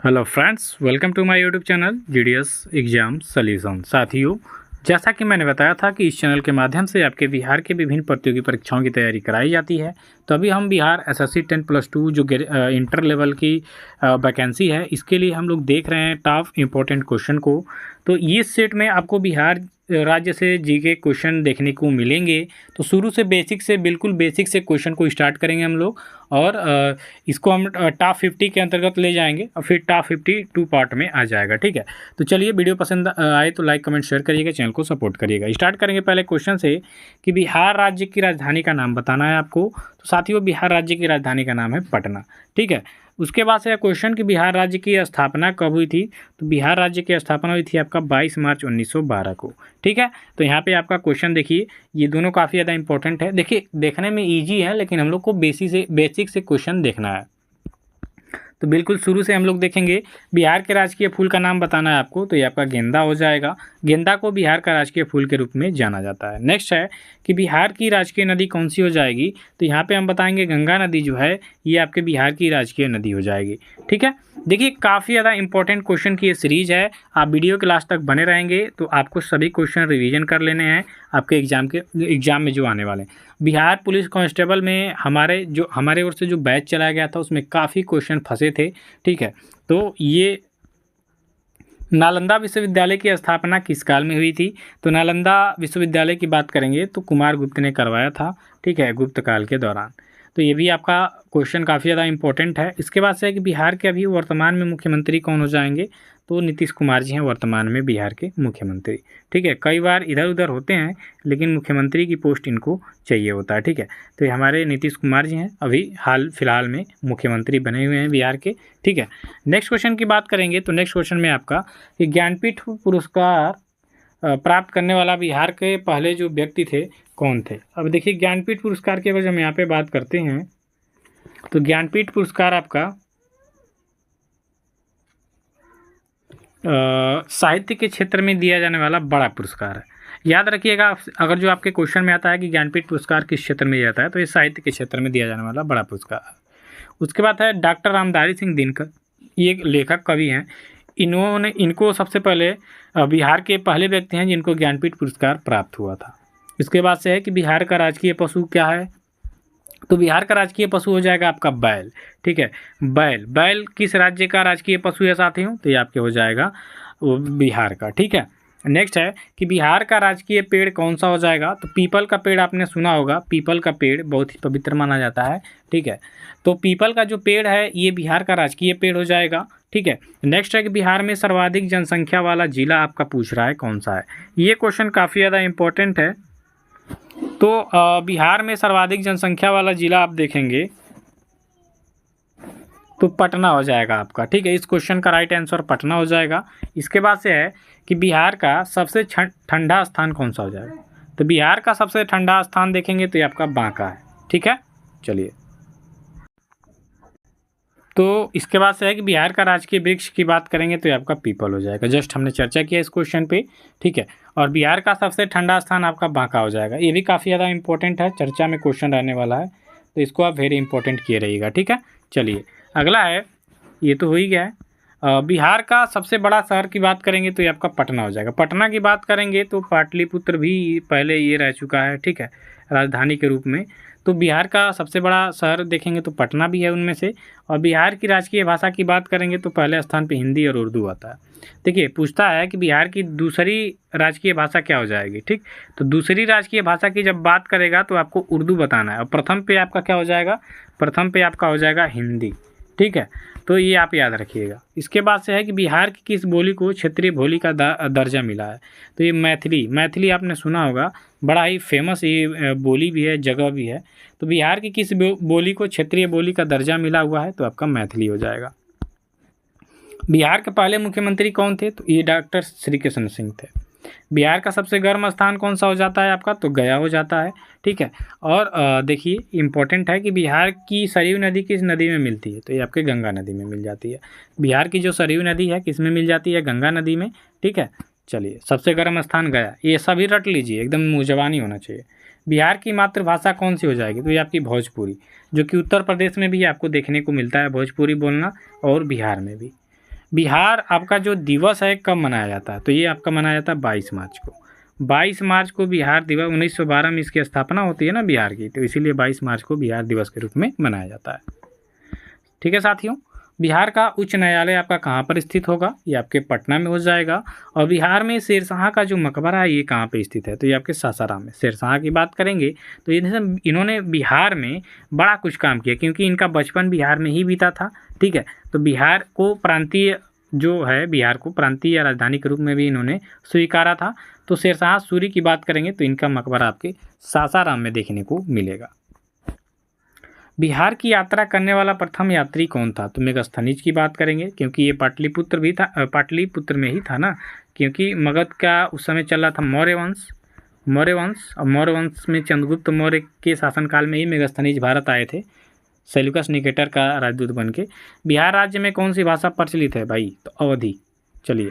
Hello friends, welcome to my YouTube channel GDS exam solution. साथियों, जैसा कि मैंने बताया था कि इस चैनल के माध्यम से आपके बिहार के विभिन्न प्रतियोगी परीक्षाओं की तैयारी कराई जाती है। तो अभी हम बिहार एसएससी 10+2 जो इंटर लेवल की वैकेंसी है, इसके लिए हम लोग देख रहे हैं टॉप इम्पोर्टेंट क्वेश्चन को। तो ये सेट में आपको बिहार राज्य से जीके क्वेश्चन देखने को मिलेंगे। तो शुरू से बेसिक से बिल्कुल बेसिक से क्वेश्चन को स्टार्ट करेंगे हम लोग, और इसको हम टॉप 50 के अंतर्गत ले जाएंगे और फिर टॉप 50 2 पार्ट में आ जाएगा। ठीक है, तो चलिए, वीडियो पसंद आए तो लाइक कमेंट शेयर करिएगा, चैनल को सपोर्ट करिएगा। स्टार्ट करेंगे पहले क्वेश्चन से कि बिहार राज्य की राजधानी का नाम बताना है आपको। तो साथियों, बिहार राज्य की राजधानी का नाम है पटना। ठीक है, उसके बाद से क्वेश्चन कि बिहार राज्य की स्थापना कब हुई थी। तो बिहार राज्य की स्थापना हुई थी आपका 22 मार्च 1912 को। ठीक है, तो यहाँ पे आपका क्वेश्चन देखिए, ये दोनों काफ़ी ज़्यादा इंपॉर्टेंट है। देखिए, देखने में इजी है, लेकिन हम लोग को बेसिक से क्वेश्चन देखना है। तो बिल्कुल शुरू से हम लोग देखेंगे, बिहार के राजकीय फूल का नाम बताना है आपको। तो ये आपका गेंदा हो जाएगा। गेंदा को बिहार का राजकीय फूल के रूप में जाना जाता है। नेक्स्ट है कि बिहार की राजकीय नदी कौन सी हो जाएगी। तो यहाँ पे हम बताएंगे गंगा नदी जो है ये आपके बिहार की राजकीय नदी हो जाएगी। ठीक है, देखिए, काफ़ी ज़्यादा इंपॉर्टेंट क्वेश्चन की ये सीरीज है। आप वीडियो के लास्ट तक बने रहेंगे तो आपको सभी क्वेश्चन रिवीजन कर लेने हैं आपके एग्जाम में जो आने वाले हैं। बिहार पुलिस कांस्टेबल में हमारे ओर से जो बैच चलाया गया था उसमें काफ़ी क्वेश्चन फंसे थे। ठीक है, तो ये नालंदा विश्वविद्यालय की स्थापना किस काल में हुई थी। तो नालंदा विश्वविद्यालय की बात करेंगे तो कुमार गुप्त ने करवाया था। ठीक है, गुप्त काल के दौरान। तो ये भी आपका क्वेश्चन काफ़ी ज़्यादा इंपॉर्टेंट है। इसके बाद से है कि बिहार के अभी वर्तमान में मुख्यमंत्री कौन हो जाएंगे। तो नीतीश कुमार जी हैं वर्तमान में बिहार के मुख्यमंत्री। ठीक है, कई बार इधर उधर होते हैं लेकिन मुख्यमंत्री की पोस्ट इनको चाहिए होता है। ठीक है, तो ये हमारे नीतीश कुमार जी हैं, अभी हाल फिलहाल में मुख्यमंत्री बने हुए हैं बिहार के। ठीक है, नेक्स्ट क्वेश्चन की बात करेंगे तो नेक्स्ट क्वेश्चन में आपका कि ज्ञानपीठ पुरस्कार प्राप्त करने वाला बिहार के पहले जो व्यक्ति थे कौन थे। अब देखिए, ज्ञानपीठ पुरस्कार के वजह हम यहाँ पे बात करते हैं तो ज्ञानपीठ पुरस्कार आपका साहित्य के क्षेत्र में दिया जाने वाला बड़ा पुरस्कार है। याद रखिएगा, अगर जो आपके क्वेश्चन में आता है कि ज्ञानपीठ पुरस्कार किस क्षेत्र में दिया जाता है, तो ये साहित्य के क्षेत्र में दिया जाने वाला बड़ा पुरस्कार है। उसके बाद है डॉक्टर रामधारी सिंह दिनकर, ये एक लेखक कवि हैं। इनको सबसे पहले बिहार के पहले व्यक्ति हैं जिनको ज्ञानपीठ पुरस्कार प्राप्त हुआ था। इसके बाद से है कि बिहार का राजकीय पशु क्या है। तो बिहार का राजकीय पशु हो जाएगा आपका बैल। ठीक है, बैल किस राज्य का राजकीय पशु है साथियों। तो ये आपके हो जाएगा वो बिहार का। ठीक है, नेक्स्ट है कि बिहार का राजकीय पेड़ कौन सा हो जाएगा। तो पीपल का पेड़ आपने सुना होगा, पीपल का पेड़ बहुत ही पवित्र माना जाता है। ठीक है, तो पीपल का जो पेड़ है ये बिहार का राजकीय पेड़ हो जाएगा। ठीक है, नेक्स्ट है कि बिहार में सर्वाधिक जनसंख्या वाला जिला आपका पूछ रहा है कौन सा है। ये क्वेश्चन काफ़ी ज़्यादा इम्पोर्टेंट है। तो बिहार में सर्वाधिक जनसंख्या वाला जिला आप देखेंगे तो पटना हो जाएगा आपका। ठीक है, इस क्वेश्चन का राइट आंसर पटना हो जाएगा। इसके बाद से है कि बिहार का सबसे ठंडा स्थान कौन सा हो जाएगा। तो बिहार का सबसे ठंडा स्थान देखेंगे तो ये आपका बांका है। ठीक है, चलिए, तो इसके बाद से है कि बिहार का राजकीय वृक्ष की बात करेंगे तो ये आपका पीपल हो जाएगा। जस्ट हमने चर्चा किया इस क्वेश्चन पे। ठीक है, और बिहार का सबसे ठंडा स्थान आपका बांका हो जाएगा। ये भी काफ़ी ज़्यादा इंपॉर्टेंट है, चर्चा में क्वेश्चन रहने वाला है, तो इसको आप वेरी इंपॉर्टेंट किए रहिएगा। ठीक है, चलिए, अगला है, ये तो हो ही गया है। बिहार का सबसे बड़ा शहर की बात करेंगे तो ये आपका पटना हो जाएगा। पटना की बात करेंगे तो पाटलिपुत्र भी पहले ये रह चुका है। ठीक है, राजधानी के रूप में। तो बिहार का सबसे बड़ा शहर देखेंगे तो पटना भी है उनमें से। और बिहार की राजकीय भाषा की बात करेंगे तो पहले स्थान पे हिंदी और उर्दू आता है। देखिए, पूछता है कि बिहार की दूसरी राजकीय भाषा क्या हो जाएगी। ठीक, तो दूसरी राजकीय भाषा की जब बात करेगा तो आपको उर्दू बताना है, और प्रथम पे आपका क्या हो जाएगा, प्रथम पे आपका हो जाएगा हिंदी। ठीक है, तो ये आप याद रखिएगा। इसके बाद से है कि बिहार की किस बोली को क्षेत्रीय बोली का दर्जा मिला है। तो ये मैथिली आपने सुना होगा, बड़ा ही फेमस ये बोली भी है, जगह भी है। तो बिहार की किस बोली को क्षेत्रीय बोली का दर्जा मिला हुआ है। तो आपका मैथिली हो जाएगा। बिहार के पहले मुख्यमंत्री कौन थे। तो ये डॉक्टर श्री कृष्ण सिंह थे। बिहार का सबसे गर्म स्थान कौन सा हो जाता है आपका। तो गया हो जाता है। ठीक है, और देखिए, इम्पोर्टेंट है कि बिहार की सरयू नदी किस नदी में मिलती है। तो ये आपके गंगा नदी में मिल जाती है। बिहार की जो सरयू नदी है किस में मिल जाती है, गंगा नदी में। ठीक है, चलिए, सबसे गर्म स्थान गया, ये सभी रट लीजिए, एकदम मुँहजबानी होना चाहिए। बिहार की मातृभाषा कौन सी हो जाएगी। तो ये आपकी भोजपुरी, जो कि उत्तर प्रदेश में भी आपको देखने को मिलता है भोजपुरी बोलना, और बिहार में भी। बिहार आपका जो दिवस है कब मनाया जाता है, तो ये आपका मनाया जाता है 22 मार्च को। 22 मार्च को बिहार दिवस, 1912 में इसकी स्थापना होती है ना बिहार की, तो इसीलिए 22 मार्च को बिहार दिवस के रूप में मनाया जाता है। ठीक है साथियों, बिहार का उच्च न्यायालय आपका कहाँ पर स्थित होगा, ये आपके पटना में हो जाएगा। और बिहार में शेरशाह का जो मकबरा है ये कहाँ पे स्थित है, तो ये आपके सासाराम में। शेरशाह की बात करेंगे तो इन्होंने बिहार में बड़ा कुछ काम किया, क्योंकि इनका बचपन बिहार में ही बीता था। ठीक है, तो बिहार को प्रांतीय जो है, बिहार को प्रांतीय राजधानी के रूप में भी इन्होंने स्वीकारा था। तो शेरशाह सूरी की बात करेंगे तो इनका मकबरा आपके सासाराम में देखने को मिलेगा। बिहार की यात्रा करने वाला प्रथम यात्री कौन था, तो मेगस्थनीज की बात करेंगे, क्योंकि ये पाटलिपुत्र भी था, पाटलिपुत्र में ही था ना, क्योंकि मगध का उस समय चल रहा था मौर्य वंश। और मौर्य वंश में चंद्रगुप्त मौर्य के शासनकाल में ही मेगस्थनीज भारत आए थे, सेल्यूकस निकेटर का राजदूत बन के। बिहार राज्य में कौन सी भाषा प्रचलित है भाई, तो अवधी। चलिए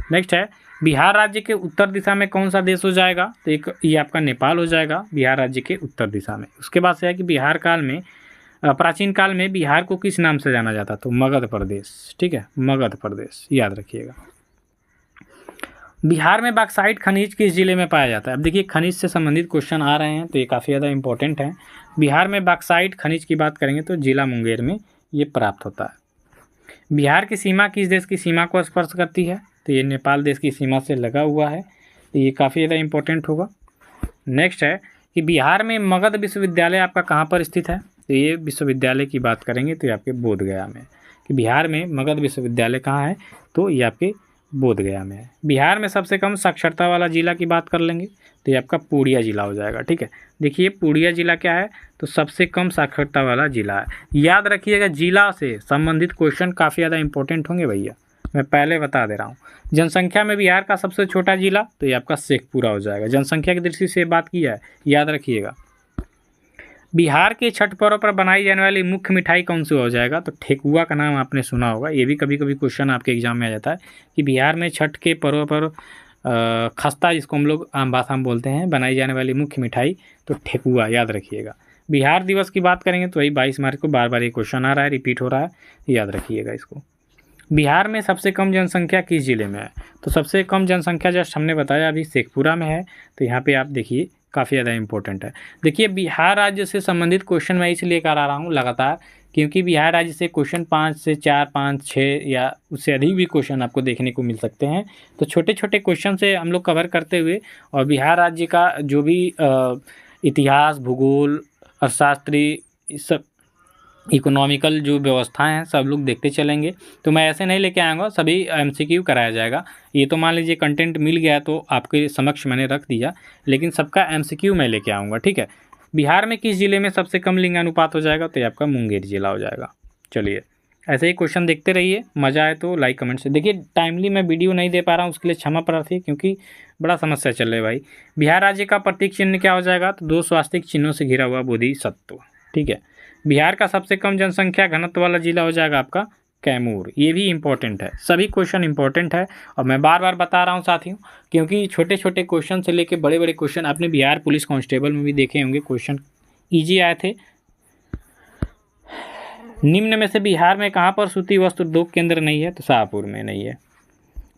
नेक्स्ट है, बिहार राज्य के उत्तर दिशा में कौन सा देश हो जाएगा, तो एक ये आपका नेपाल हो जाएगा बिहार राज्य के उत्तर दिशा में। उसके बाद से है कि बिहार काल में, प्राचीन काल में बिहार को किस नाम से जाना जाता, तो मगध प्रदेश। ठीक है, मगध प्रदेश याद रखिएगा। बिहार में बॉक्साइट खनिज किस जिले में पाया जाता है। अब देखिए खनिज से संबंधित क्वेश्चन आ रहे हैं तो ये काफ़ी ज़्यादा इंपॉर्टेंट है। बिहार में बॉक्साइट खनिज की बात करेंगे तो जिला मुंगेर में ये प्राप्त होता है। बिहार की सीमा किस देश की सीमा को स्पर्श करती है, तो ये नेपाल देश की सीमा से लगा हुआ है, तो ये काफ़ी ज़्यादा इंपॉर्टेंट होगा। नेक्स्ट है कि बिहार में मगध विश्वविद्यालय आपका कहाँ पर स्थित है, तो ये विश्वविद्यालय की बात करेंगे तो ये आपके बोधगया में। कि बिहार में मगध विश्वविद्यालय कहाँ है, तो ये आपके बोधगया में है। बिहार में सबसे कम साक्षरता वाला जिला की बात कर लेंगे तो ये आपका पूर्णिया जिला हो जाएगा। ठीक है, देखिए पूर्णिया जिला क्या है, तो सबसे कम साक्षरता वाला जिला है। याद रखिएगा, जिला से संबंधित क्वेश्चन काफ़ी ज़्यादा इंपॉर्टेंट होंगे भैया, मैं पहले बता दे रहा हूँ। जनसंख्या में बिहार का सबसे छोटा जिला, तो ये आपका शेखपुरा हो जाएगा। जनसंख्या की दृष्टि से बात की है, याद रखिएगा। बिहार के छठ पर्व पर बनाई जाने वाली मुख्य मिठाई कौन सी हो जाएगा, तो ठेकुआ का नाम आपने सुना होगा, ये भी कभी कभी क्वेश्चन आपके एग्जाम में आ जाता है कि बिहार में छठ के पर्व पर खस्ता, जिसको हम लोग आम भाषा में बोलते हैं, बनाई जाने वाली मुख्य मिठाई, तो ठेकुआ याद रखिएगा। बिहार दिवस की बात करेंगे तो वही 22 मार्च को, बार बार ये क्वेश्चन आ रहा है, रिपीट हो रहा है, याद रखिएगा इसको। बिहार में सबसे कम जनसंख्या किस जिले में है, तो सबसे कम जनसंख्या जस्ट हमने बताया अभी शेखपुरा में है, तो यहाँ पे आप देखिए काफ़ी ज़्यादा इंपॉर्टेंट है। देखिए बिहार राज्य से संबंधित क्वेश्चन मैं इसलिए कर आ रहा हूँ लगातार, क्योंकि बिहार राज्य से क्वेश्चन 5 से 4, 5, 6 या उससे अधिक भी क्वेश्चन आपको देखने को मिल सकते हैं। तो छोटे छोटे क्वेश्चन से हम लोग कवर करते हुए, और बिहार राज्य का जो भी इतिहास, भूगोल, अर्थशास्त्री, सब इकोनॉमिकल जो व्यवस्थाएं हैं सब लोग देखते चलेंगे। तो मैं ऐसे नहीं लेके आऊँगा, सभी एमसीक्यू कराया जाएगा। ये तो मान लीजिए कंटेंट मिल गया तो आपके समक्ष मैंने रख दिया, लेकिन सबका एमसीक्यू मैं लेके आऊँगा। ठीक है, बिहार में किस जिले में सबसे कम लिंगानुपात हो जाएगा, तो ये आपका मुंगेर जिला हो जाएगा। चलिए ऐसे ही क्वेश्चन देखते रहिए, मज़ा आए तो लाइक कमेंट से देखिए। टाइमली मैं वीडियो नहीं दे पा रहा हूँ, उसके लिए क्षमा प्रार्थी, क्योंकि बड़ा समस्या चल रही है भाई। बिहार राज्य का प्रतीक चिन्ह क्या हो जाएगा, तो 2 स्वास्तिक चिन्हों से घिरा हुआ बोधिसत्व। ठीक है, बिहार का सबसे कम जनसंख्या घनत्व वाला जिला हो जाएगा आपका कैमूर। ये भी इंपॉर्टेंट है, सभी क्वेश्चन इंपॉर्टेंट है, और मैं बार बार बता रहा हूँ साथियों, क्योंकि छोटे छोटे क्वेश्चन से लेके बड़े बड़े क्वेश्चन आपने बिहार पुलिस कांस्टेबल में भी देखे होंगे, क्वेश्चन ईजी आए थे। निम्न में से बिहार में कहाँ पर सूती वस्त्र उद्योग केंद्र नहीं है, तो शाहपुर में नहीं है।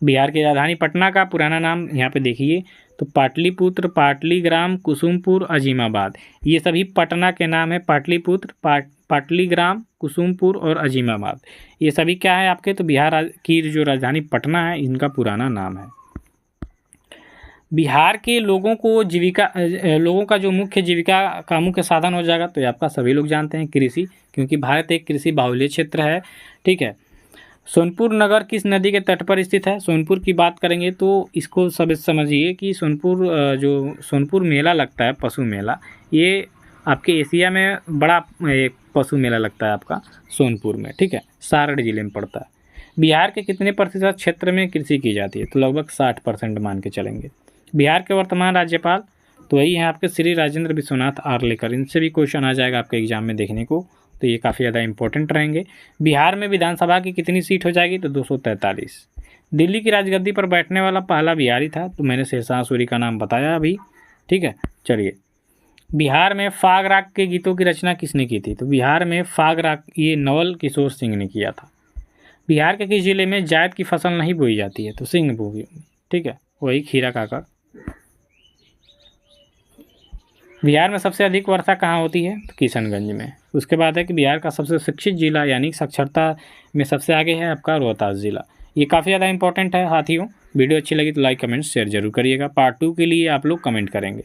बिहार की राजधानी पटना का पुराना नाम यहाँ पे देखिए, तो पाटलिपुत्र, पाटलीग्राम, कुसुमपुर, अजीमाबाद, ये सभी पटना के नाम है। पाटलिपुत्र, पाटलीग्राम, कुसुमपुर और अजीमाबाद, ये सभी क्या है आपके, तो बिहार की जो राजधानी पटना है इनका पुराना नाम है। बिहार के लोगों का जो मुख्य जीविका का मुख्य साधन हो जाएगा, तो ये आपका सभी लोग जानते हैं कृषि, क्योंकि भारत एक कृषि बाहुल्य क्षेत्र है। ठीक है, सोनपुर नगर किस नदी के तट पर स्थित है, सोनपुर की बात करेंगे तो इसको सब समझिए कि जो सोनपुर मेला लगता है, पशु मेला, ये आपके एशिया में बड़ा एक पशु मेला लगता है आपका सोनपुर में। ठीक है, सारण जिले में पड़ता है। बिहार के कितने प्रतिशत क्षेत्र में कृषि की जाती है, तो लगभग 60% मान के चलेंगे। बिहार के वर्तमान राज्यपाल तो वही हैं आपके श्री राजेंद्र विश्वनाथ आर्लेकर, इनसे भी क्वेश्चन आ जाएगा आपके एग्जाम में देखने को, तो ये काफ़ी ज़्यादा इंपॉर्टेंट रहेंगे। बिहार में विधानसभा की कितनी सीट हो जाएगी, तो 243। दिल्ली की राजगद्दी पर बैठने वाला पहला बिहारी था, तो मैंने शेरशाह सूरी का नाम बताया अभी। ठीक है, चलिए बिहार में फाग राग के गीतों की रचना किसने की थी, तो बिहार में फाग राग ये नवल किशोर सिंह ने किया था। बिहार के किस जिले में जायद की फसल नहीं बोई जाती है? तो सिंह भूमि, ठीक है, वही खीरा काकड़। बिहार में सबसे अधिक वर्षा कहाँ होती है? तो किशनगंज में। उसके बाद है कि बिहार का सबसे शिक्षित जिला यानी साक्षरता में सबसे आगे है आपका रोहतास जिला। ये काफ़ी ज़्यादा इंपॉर्टेंट है साथियों। वीडियो अच्छी लगी तो लाइक कमेंट शेयर जरूर करिएगा। पार्ट 2 के लिए आप लोग कमेंट करेंगे।